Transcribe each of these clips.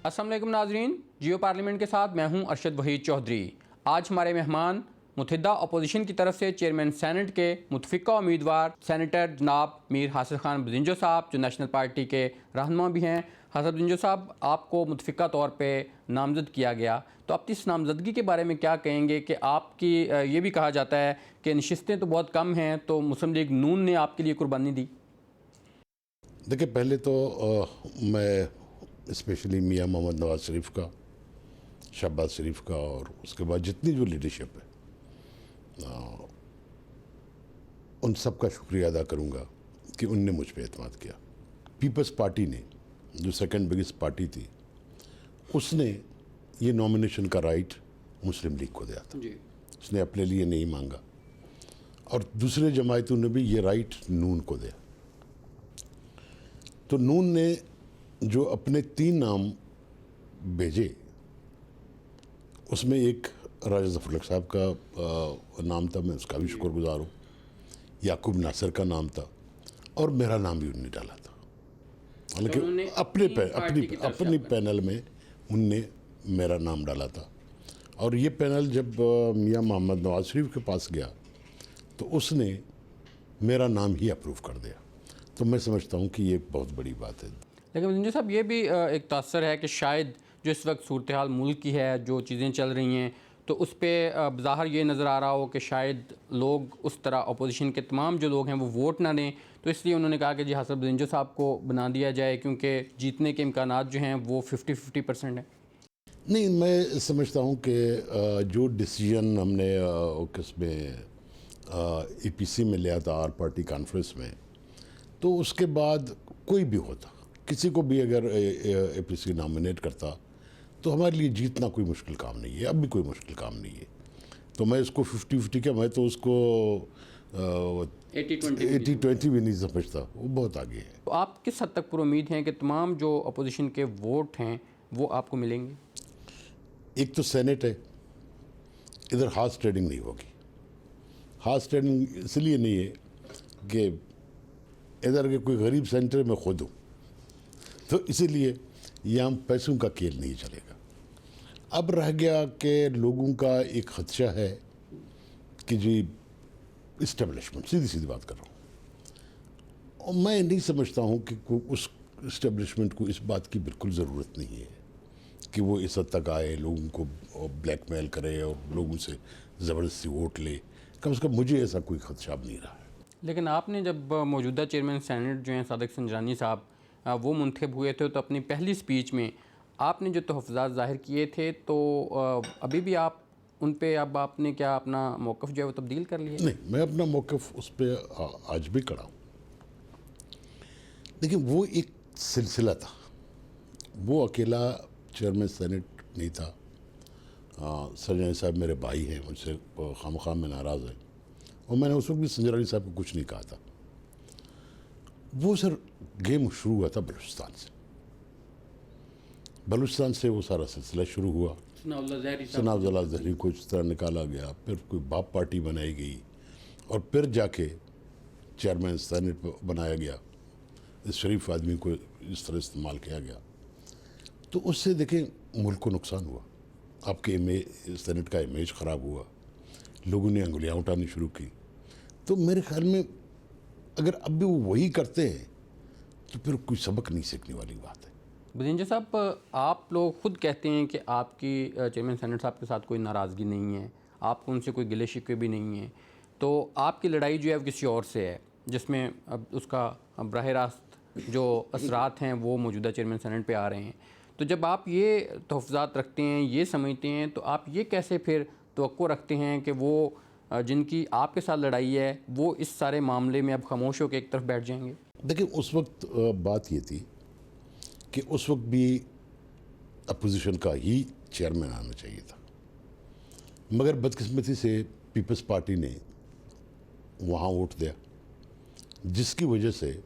अस्सलाम वालेकुम नाजरीन, जियो पार्लियामेंट के साथ मैं हूं अरशद वहीद चौधरी। आज हमारे मेहमान मुतहिदा अपोजिशन की तरफ से चेयरमैन सेनेट के मुतफिका उम्मीदवार सेनेटर जनाब मीर हासिल खान बदिंजो साहब, जो नेशनल पार्टी के रहनुमा भी हैं। हासिल बदिंजो साहब, आपको मुतफिका तौर पे नामजद किया गया, तो आप इस नामजदगी के बारे में क्या कहेंगे कि आपकी ये भी कहा जाता है कि नशिस्तें तो बहुत कम हैं, तो मुस्लिम लीग नून ने आपके लिए कुर्बानी दी? देखिए, पहले तो मैं स्पेशली मियाँ मोहम्मद नवाज शरीफ का, शहबाज शरीफ का और उसके बाद जितनी जो लीडरशिप है उन सब का शुक्रिया अदा करूँगा कि उनने मुझ पर एतमाद किया। पीपल्स पार्टी ने, जो सेकंड बिगेस्ट पार्टी थी, उसने ये नॉमिनेशन का राइट मुस्लिम लीग को दिया था जी। उसने अपने लिए नहीं मांगा और दूसरे जमायतों ने भी ये राइट नून को दिया। तो नून ने जो अपने 3 नाम भेजे, उसमें एक राजा ज़फ़र साहब का नाम था, मैं उसका भी शुक्रगुजार हूँ। याकूब नासिर का नाम था और मेरा नाम भी उन्होंने डाला था। हालांकि अपनी पैनल में उनने मेरा नाम डाला था और ये पैनल जब मियाँ मोहम्मद नवाज शरीफ के पास गया तो उसने मेरा नाम ही अप्रूव कर दिया। तो मैं समझता हूँ कि ये बहुत बड़ी बात है। लेकिन बदिंजो साहब, ये भी एक तासर है कि शायद जो इस वक्त सूरत हाल मुल्क की है, जो चीज़ें चल रही हैं, तो उस पर बज़ाहिर ये नज़र आ रहा हो कि शायद लोग उस तरह अपोजिशन के तमाम जो लोग हैं वो वोट ना दें, तो इसलिए उन्होंने कहा कि जी हासिल बदिंजो साहब को बना दिया जाए, क्योंकि जीतने के इम्कानात जो हैं वो 50-50% हैं। नहीं, मैं समझता हूँ कि जो डिसीजन हमने किसमें APC में लिया था, आर पार्टी कॉन्फ्रेंस में, तो उसके बाद कोई भी होता, किसी को भी अगर APC नॉमिनेट करता तो हमारे लिए जीतना कोई मुश्किल काम नहीं है, अब भी कोई मुश्किल काम नहीं है। तो मैं इसको 50-50 क्या, मैं तो उसको 80-20 भी नहीं समझता, वो बहुत आगे है। तो आप किस हद तक पुरुम्मीद हैं कि तमाम जो अपोजिशन के वोट हैं वो आपको मिलेंगे? एक तो सेनेट है, इधर हार्स ट्रेडिंग नहीं होगी। हार्स ट्रेडिंग इसलिए नहीं है कि इधर के कोई गरीब सेंटर में खुद हूँ, तो इसीलिए यहाँ पैसों का खेल नहीं चलेगा। अब रह गया कि लोगों का एक खदशा है कि जी इस्टेब्लिशमेंट, सीधी सीधी बात कर रहा हूँ, और मैं नहीं समझता हूँ कि उस इस्टेब्लिशमेंट को इस बात की बिल्कुल ज़रूरत नहीं है कि वो इस हद तक आए, लोगों को ब्लैकमेल करे और लोगों से ज़बरदस्ती वोट ले। कम से कम मुझे ऐसा कोई खदशा अब नहीं रहा है। लेकिन आपने जब मौजूदा चेयरमैन सेनेट जो हैं सादिक संजरानी साहब वो मुंतखब हुए थे, तो अपनी पहली स्पीच में आपने जो तहफ़्फ़ुज़ात ज़ाहिर किए थे, तो अभी भी आप उन पे अब आपने क्या अपना मौक़िफ़ जो है वो तब्दील कर लिया? नहीं, मैं अपना मौक़िफ़ उस पर आज भी खड़ा हूँ। देखिए, वो एक सिलसिला था, वो अकेला चेयरमैन सेनेट नहीं था। संजरानी साहब मेरे भाई हैं, मुझसे खामख़ा में नाराज़ हैं और मैंने उस वक्त भी संजरानी साहब को कुछ नहीं कहा था। वो सर गेम शुरू हुआ था बलूचिस्तान से वो सारा सिलसिला शुरू हुआ। सनाउल्लाह ज़हरी को इस तरह निकाला गया, फिर कोई बाप पार्टी बनाई गई और फिर जाके चेयरमैन सेनेट बनाया गया। इस शरीफ आदमी को इस तरह इस्तेमाल किया गया, तो उससे देखें मुल्क को नुकसान हुआ, आपके सेनेट का इमेज ख़राब हुआ, लोगों ने अंगुलियाँ उठानी शुरू की। तो मेरे ख्याल में अगर अब भी वो वही करते हैं तो फिर कोई सबक नहीं सीखने वाली बात है। बदिंजो साहब, आप लोग ख़ुद कहते हैं कि आपकी चेयरमैन सेनेट साहब के साथ कोई नाराज़गी नहीं है, आपको उनसे कोई गिले शिकवे भी नहीं है, तो आपकी लड़ाई जो है वो किसी और से है, जिसमें अब उसका बराह रास्त जो असरात हैं वो मौजूदा चेयरमैन सेनेट पे आ रहे हैं। तो जब आप ये तहफ़्फ़ुज़ात रखते हैं, ये समझते हैं, तो आप ये कैसे फिर तवक्को रखते हैं कि वो जिनकी आपके साथ लड़ाई है वो इस सारे मामले में अब खामोश होकर एक तरफ बैठ जाएंगे? देखिए, उस वक्त बात ये थी कि उस वक्त भी अपोजिशन का ही चेयरमैन आना चाहिए था, मगर बदकिस्मती से पीपल्स पार्टी ने वहाँ वोट दिया, जिसकी वजह से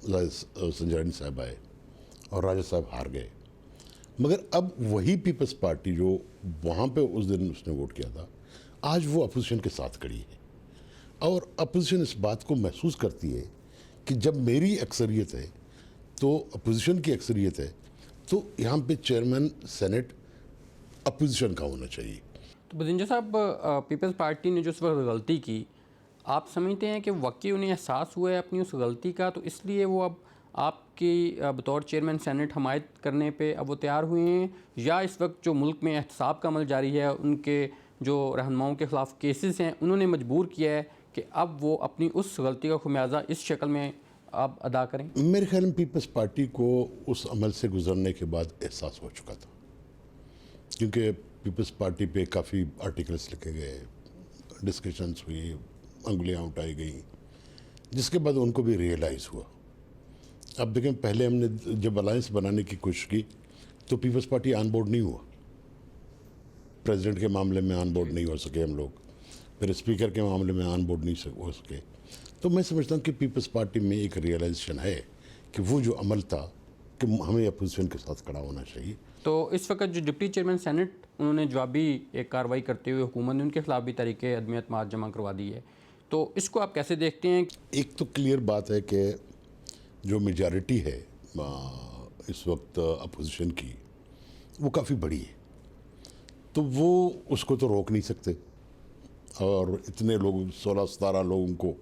संजरानी साहब आए और राजा साहब हार गए। मगर अब वही पीपल्स पार्टी जो वहाँ पे उस दिन उसने वोट किया था, आज वो अपोजिशन के साथ खड़ी है और अपोजिशन इस बात को महसूस करती है कि जब मेरी अक्सरियत है तो अपोजिशन की अक्सरियत है, तो यहाँ पे चेयरमैन सेनेट अपोजिशन का होना चाहिए। तो बदिंजा साहब, पीपल्स पार्टी ने जो उस वक्त गलती की, आप समझते हैं कि वाकई उन्हें एहसास हुआ है अपनी उस गलती का, तो इसलिए वो अब आपकी बतौर चेयरमैन सेनेट हमायत करने पे अब वो तैयार हुए हैं, या इस वक्त जो मुल्क में एहतसाब का अमल जारी है, उनके जो रहनुमाओं के ख़िलाफ़ केसेस हैं, उन्होंने मजबूर किया है कि अब वो अपनी उस गलती का खुमियाजा इस शक्ल में अब अदा करें? मेरे ख्याल में पीपल्स पार्टी को उस अमल से गुजरने के बाद एहसास हो चुका था, क्योंकि पीपल्स पार्टी पे काफ़ी आर्टिकल्स लिखे गए, डिस्कशंस हुई, अंगुलियां उठाई गई, जिसके बाद उनको भी रियलाइज़ हुआ। अब देखें, पहले हमने जब अलायंस बनाने की कोशिश की तो पीपल्स पार्टी ऑन बोर्ड नहीं हुआ, प्रेसिडेंट के मामले में ऑन बोर्ड नहीं हो सके हम लोग, फिर स्पीकर के मामले में ऑन बोर्ड नहीं हो सके। तो मैं समझता हूँ कि पीपल्स पार्टी में एक रियलाइजेशन है कि वो जो अमल था कि हमें अपोजिशन के साथ खड़ा होना चाहिए। तो इस वक्त जो डिप्टी चेयरमैन सेनेट, उन्होंने जवाबी एक कार्रवाई करते हुए हुकूमत ने उनके खिलाफ भी तरीके अदम एतमाद जमा करवा दी है, तो इसको आप कैसे देखते हैं? एक तो क्लियर बात है कि जो मेजॉरिटी है इस वक्त अपोजिशन की, वो काफ़ी बड़ी है, तो वो उसको तो रोक नहीं सकते, और इतने लोग 16-17 लोगों को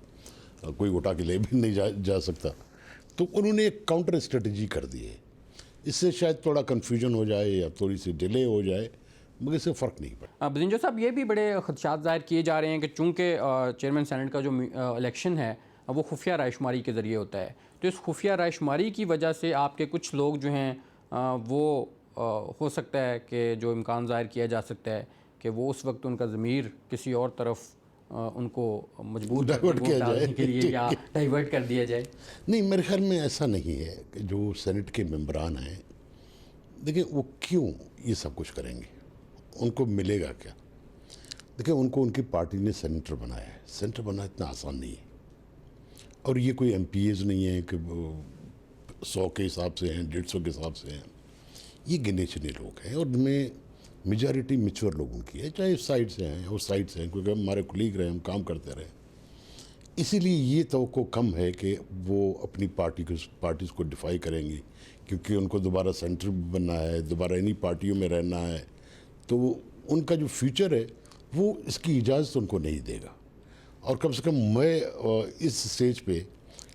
कोई उठा के ले भी नहीं जा सकता। तो उन्होंने एक काउंटर स्ट्रेटजी कर दी है। इससे शायद थोड़ा कन्फ्यूजन हो जाए या थोड़ी सी डिले हो जाए, मगर इससे फ़र्क नहीं पड़ा। बदिंजो साहब, ये भी बड़े खदशात ज़ाहिर किए जा रहे हैं कि चूँकि चेयरमैन सेनेट का जो इलेक्शन है वो खुफिया रायशुमारी के ज़रिए होता है, तो इस खुफिया रायशुमारी की वजह से आपके कुछ लोग जो हैं वो हो सकता है कि जो इम्कान ज़ाहिर किया जा सकता है कि वो उस वक्त उनका ज़मीर किसी और तरफ उनको मजबूर डाइवर्ट किया जाए के लिए या डाइवर्ट कर दिया जाए। नहीं, मेरे ख्याल में ऐसा नहीं है कि जो सेनेट के मेंबरान हैं, देखिए वो क्यों ये सब कुछ करेंगे, उनको मिलेगा क्या? देखिए, उनको उनकी पार्टी ने सेनेटर बनाया है, सेनेटर बनना इतना आसान नहीं है, और ये कोई MPs नहीं है कि 100 के हिसाब से हैं, 150 के हिसाब से हैं। ये गिने चुने लोग हैं, और उनमें मेजॉरिटी मैच्योर लोगों की है, चाहे इस साइड से हैं उस साइड से हैं, क्योंकि हमारे कोलीग रहे, हम काम करते रहे। इसीलिए ये तवक्को कम है कि वो अपनी पार्टीज़ को डिफाई करेंगी, क्योंकि उनको दोबारा सेंटर भी बनना है, दोबारा इन्हीं पार्टियों में रहना है, तो उनका जो फ्यूचर है वो इसकी इजाज़त उनको नहीं देगा। और कम से कम मैं इस स्टेज पे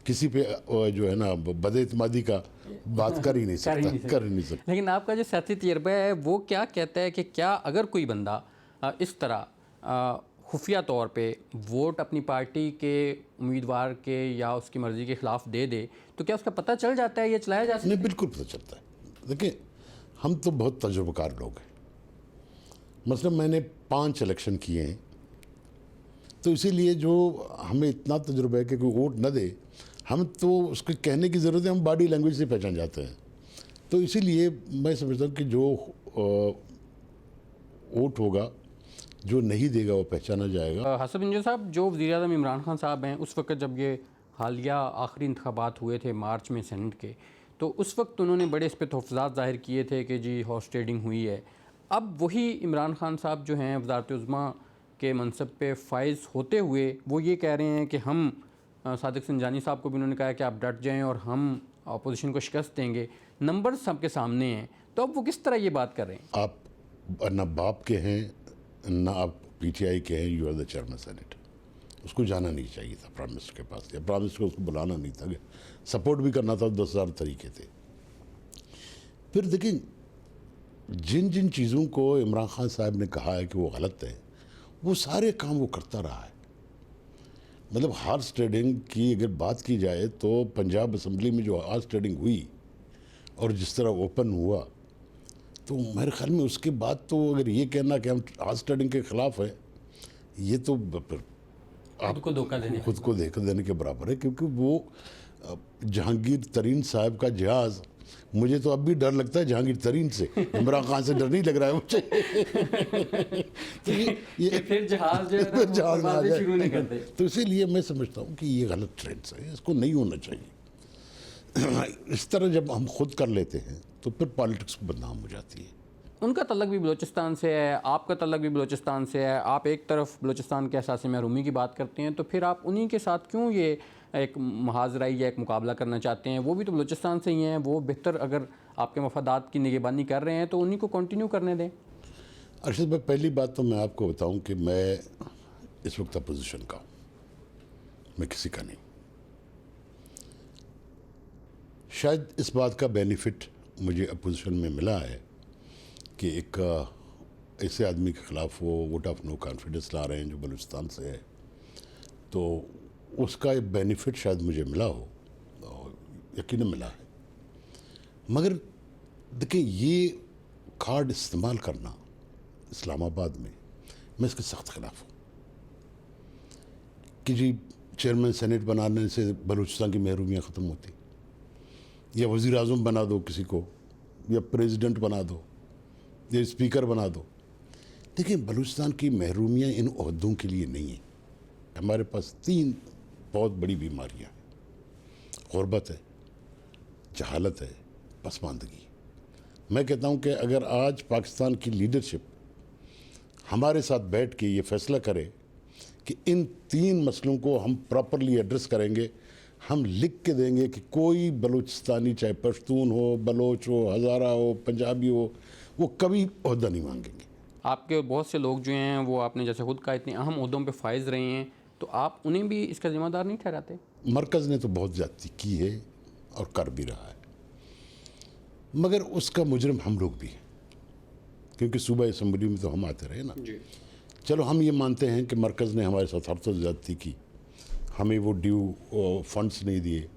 किसी पे जो है ना बदएतमादी का बात कर ही नहीं सकता। लेकिन आपका जो सियासी तजर्बा है वो क्या कहता है कि क्या अगर कोई बंदा इस तरह खुफिया तौर पे वोट अपनी पार्टी के उम्मीदवार के या उसकी मर्ज़ी के ख़िलाफ़ दे दे, तो क्या उसका पता चल जाता है, ये चलाया जा सकता है? नहीं, बिल्कुल पता चलता है। देखिए, हम तो बहुत तजुर्बेकार लोग हैं, मतलब मैंने 5 इलेक्शन किए हैं, तो इसीलिए जो हमें इतना तजुर्बा है कि कोई वोट न दे, हम तो उसके कहने की ज़रूरत है, हम बॉडी लैंग्वेज से पहचान जाते हैं। तो इसीलिए मैं समझता हूँ कि जो वोट होगा, जो नहीं देगा वो पहचाना जाएगा। हसन बिंजो साहब, जो वज़ीर-ए-आज़म इमरान खान साहब हैं, उस वक्त जब ये हालिया आखिरी इंतखाबात हुए थे मार्च में सेनेट के, तो उस वक्त उन्होंने बड़े इस पर तहफ़्फ़ुज़ात ज़ाहिर किए थे कि जी हॉर्स ट्रेडिंग हुई है। अब वही इमरान खान साहब जो हैं वज़ारत-ए-उज़्मा के मनसब पे फाइज़ होते हुए वो ये कह रहे हैं कि हम सादिक संजानी साहब को भी उन्होंने कहा कि आप डट जाएं और हम अपोजिशन को शिकस्त देंगे, नंबर सबके सामने हैं, तो अब वो किस तरह ये बात कर रहे हैं? आप ना बाप के हैं ना आप PTI के हैं, you are the chairman senate. उसको जाना नहीं चाहिए था प्राइम मिनिस्टर के पास, या प्राइम मिनिस्टर को उसको बुलाना नहीं था, सपोर्ट भी करना था, 10,000 तरीके थे। फिर देखिए, जिन जिन चीज़ों को इमरान खान साहब ने कहा है कि वो गलत है, वो सारे काम वो करता रहा है। मतलब हॉर्स ट्रेडिंग की अगर बात की जाए तो पंजाब असम्बली में जो हॉर्स ट्रेडिंग हुई और जिस तरह ओपन हुआ, तो मेरे ख्याल में उसके बाद तो अगर ये कहना कि हम हॉर्स ट्रेडिंग के ख़िलाफ़ है, ये तो खुद को धोखा देने के बराबर है। क्योंकि वो जहांगीर तरीन साहब का जहाज़, मुझे तो अब भी डर लगता है जहांगीर तरीन से, इमरान खान से डर नहीं लग रहा है मुझे। तो ये फिर जहाज ना शुरू नहीं करते। तो इसीलिए मैं समझता हूँ कि ये गलत ट्रेंड्स है, इसको नहीं होना चाहिए। इस तरह जब हम खुद कर लेते हैं तो फिर पॉलिटिक्स बदनाम हो जाती है। उनका तल्लक भी बलूचिस्तान से है, आपका तल्लक भी बलूचिस्तान से है, आप एक तरफ बलूचिस्तान के एहसास महरूमी की बात करते हैं, तो फिर आप उन्हीं के साथ क्यों ये एक मुहाजरा या एक मुकाबला करना चाहते हैं? वो भी तो बलूचिस्तान से ही हैं, वो बेहतर अगर आपके मफादात की निगहबानी कर रहे हैं तो उन्हीं को कंटिन्यू करने दें। अरशद भाई, पहली बात तो मैं आपको बताऊं कि मैं इस वक्त अपोजिशन का हूं, मैं किसी का नहीं। शायद इस बात का बेनिफिट मुझे अपोजिशन में मिला है कि एक ऐसे आदमी के ख़िलाफ़ वो वोट ऑफ नो कॉन्फिडेंस ला रहे हैं जो बलूचिस्तान से है, तो उसका एक बेनिफिट शायद मुझे मिला हो, और यकीनन मिला है। मगर देखिए, ये कार्ड इस्तेमाल करना इस्लामाबाद में, मैं इसके सख्त खिलाफ हूँ कि जी चेयरमैन सेनेट बनाने से बलूचिस्तान की महरूमियाँ ख़त्म होती, या वज़ीर आज़म बना दो किसी को, या प्रेसिडेंट बना दो, या स्पीकर बना दो। देखिए, बलूचिस्तान की महरूमियाँ इन ओहदों के लिए नहीं है। हमारे पास 3 बहुत बड़ी बीमारियाँ हैं: गुर्बत है, जहालत है, पसमानदगी। मैं कहता हूँ कि अगर आज पाकिस्तान की लीडरशिप हमारे साथ बैठ के ये फैसला करे कि इन 3 मसलों को हम प्रॉपरली एड्रेस करेंगे, हम लिख के देंगे कि कोई बलूचिस्तानी, चाहे पश्तून हो, बलोच हो, हज़ारा हो, पंजाबी हो, वो कभी ओहदा नहीं मांगेंगे। आपके बहुत से लोग जो हैं वो, आपने जैसे खुद कहा, इतने अहम ओहदों पे फाइज रहे हैं, तो आप उन्हें भी इसका ज़िम्मेदार नहीं ठहराते? मरकज़ ने तो बहुत ज़्यादती की है और कर भी रहा है, मगर उसका मुजरिम हम लोग भी हैं, क्योंकि सूबा असम्बली में तो हम आते रहे ना जी। चलो हम ये मानते हैं कि मरकज़ ने हमारे साथ हर तरह ज़्यादती की, हमें वो ड्यू फंड्स नहीं दिए,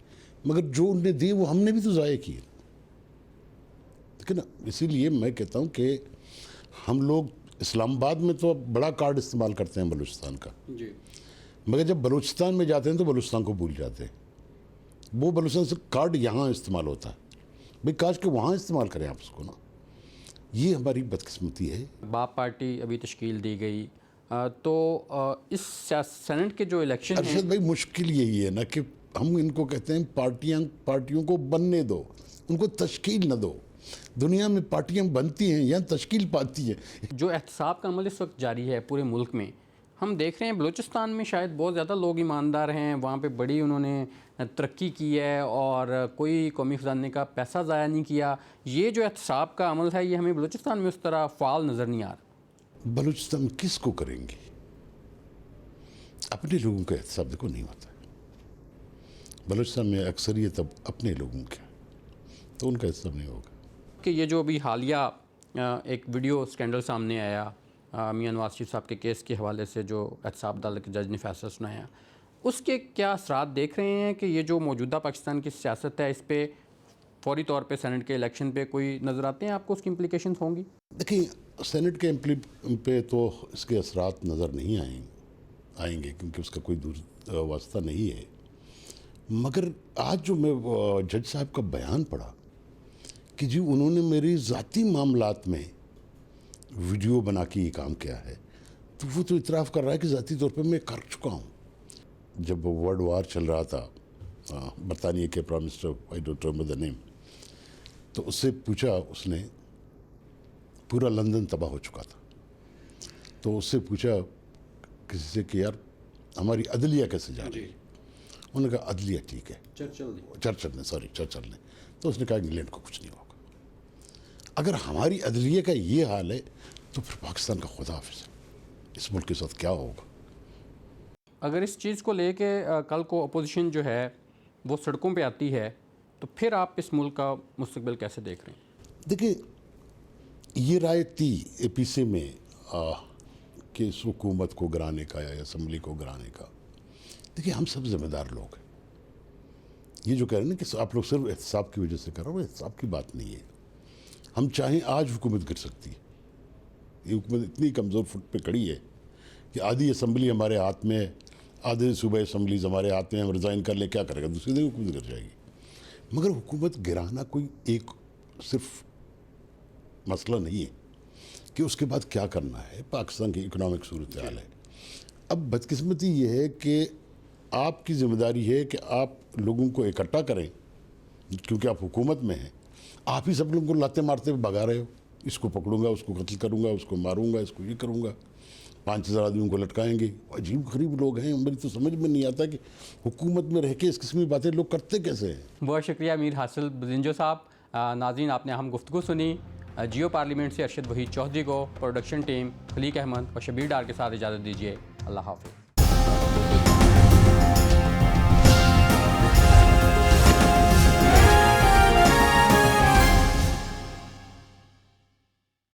मगर जो उनने दिए वो हमने भी तो ज़ाया किए, ठीक है ना। इसीलिए मैं कहता हूँ कि हम लोग इस्लामाबाद में तो बड़ा कार्ड इस्तेमाल करते हैं बलूचिस्तान का, जी। मगर जब बलूचिस्तान में जाते हैं तो बलूचिस्तान को भूल जाते हैं। वो बलूचिस्तान से कार्ड यहाँ इस्तेमाल होता है, भाई काश के वहाँ इस्तेमाल करें आप उसको ना। ये हमारी बदकिस्मती है। बाप पार्टी अभी तश्कील दी गई, तो इस सेनेट के जो इलेक्शन हैं, अरशद भाई, मुश्किल यही है ना कि हम इनको कहते हैं पार्टियों को बनने दो, उनको तश्कील न दो। दुनिया में पार्टियां बनती हैं, यहाँ तश्कील पाती है। जो एहतसाब का अमल इस वक्त जारी है पूरे मुल्क में, हम देख रहे हैं बलूचिस्तान में शायद बहुत ज़्यादा लोग ईमानदार हैं, वहाँ पे बड़ी उन्होंने तरक्की की है और कोई कौमी ख़जाने का पैसा ज़ाया नहीं किया। ये जो एहतसाब का अमल है, ये हमें बलूचिस्तान में उस तरह फ़ाल नज़र नहीं आ रहा। बलूचिस्तान में किसको करेंगे? अपने लोगों का एहतसाब देखो नहीं होता है। बलूचिस्तान में अक्सरियत अब अपने लोगों की है, तो उनका एहतसाब नहीं होगा। कि ये जो अभी हालिया एक वीडियो स्कैंडल सामने आया मियां नवाज शरीफ साहब के केस के हवाले से, जो एहतसाब अदालत के जज ने फैसला सुनाया, उसके क्या असरात देख रहे हैं कि ये जो मौजूदा पाकिस्तान की सियासत है, इस पर फौरी तौर पे सेनेट के इलेक्शन पे कोई नज़र आते हैं आपको, उसकी इम्प्लीकेशंस होंगी? देखिए, सेनेट के पे तो इसके असरात नज़र नहीं आएंगे क्योंकि उसका कोई दूर वास्ता नहीं है। मगर आज जो मैं जज साहब का बयान पढ़ा कि जी उन्होंने मेरी ज़ाती मामलात में वीडियो बना के ये काम किया है, तो वो तो इतराफ़ कर रहा है कि ज़ाती तौर पे मैं कर चुका हूँ। जब वर्ल्ड वार चल रहा था, बरतानिया के prime minister, I don't remember the name, तो उससे पूछा उसने, पूरा लंदन तबाह हो चुका था, तो उससे पूछा किसी से कि यार हमारी अदलिया कैसे जा रही है? उन्होंने कहा अदलिया ठीक है, चर्चिल ने, तो उसने कहा इंग्लैंड को कुछ नहीं होगा। अगर हमारी अदलिया का ये हाल है तो फिर पाकिस्तान का खुदा हाफिज़, इस मुल्क के साथ क्या होगा? अगर इस चीज़ को लेके कल को अपोजिशन जो है वो सड़कों पे आती है, तो फिर आप इस मुल्क का मुस्तकबिल कैसे देख रहे हैं? देखिए, ये राय थी APC में कि इस हुकूमत को गिराने का या असम्बली को गिराने का। देखिए, हम सब जिम्मेदार लोग हैं। ये जो कह रहे हैं ना कि आप लोग सिर्फ एहतसाब की वजह से कर रहे हो, एहतसाब की बात नहीं है। हम चाहें आज हुकूमत गिर सकती है। ये हुकूमत इतनी कमज़ोर फुट पे खड़ी है कि आधी असम्बली हमारे हाथ में है, आधे सूबे असम्बलीज हमारे हाथ में, हम रिज़ाइन कर ले, क्या करेगा? दूसरे दिन हुकूमत गिर जाएगी। मगर हुकूमत गिराना कोई एक सिर्फ मसला नहीं है कि उसके बाद क्या करना है। पाकिस्तान की इकोनॉमिक सूरत हाल है। अब बदकिस्मती ये है कि आपकी ज़िम्मेदारी है कि आप लोगों को इकट्ठा करें, क्योंकि आप हुकूमत में हैं। आप ही सब लोगों को लाते मारते हुए भगा रहे हो, इसको पकड़ूंगा, उसको कत्ल करूंगा, उसको मारूंगा, इसको ये करूंगा, 5000 आदमियों को लटकाएंगे। अजीब गरीब लोग हैं, मेरी तो समझ में नहीं आता कि हुकूमत में रह के इस किस्म की बातें लोग करते कैसे हैं। बहुत शुक्रिया अमीर हासिल बजिंजो साहब। नाज़रीन, आपने अहम गुफ्तगू सुनी। जियो पार्लियामेंट से अरशद वहीद चौधरी को, प्रोडक्शन टीम खलीक अहमद और शबीर डार के साथ इजाज़त दीजिए। अल्लाह हाफ़िज़।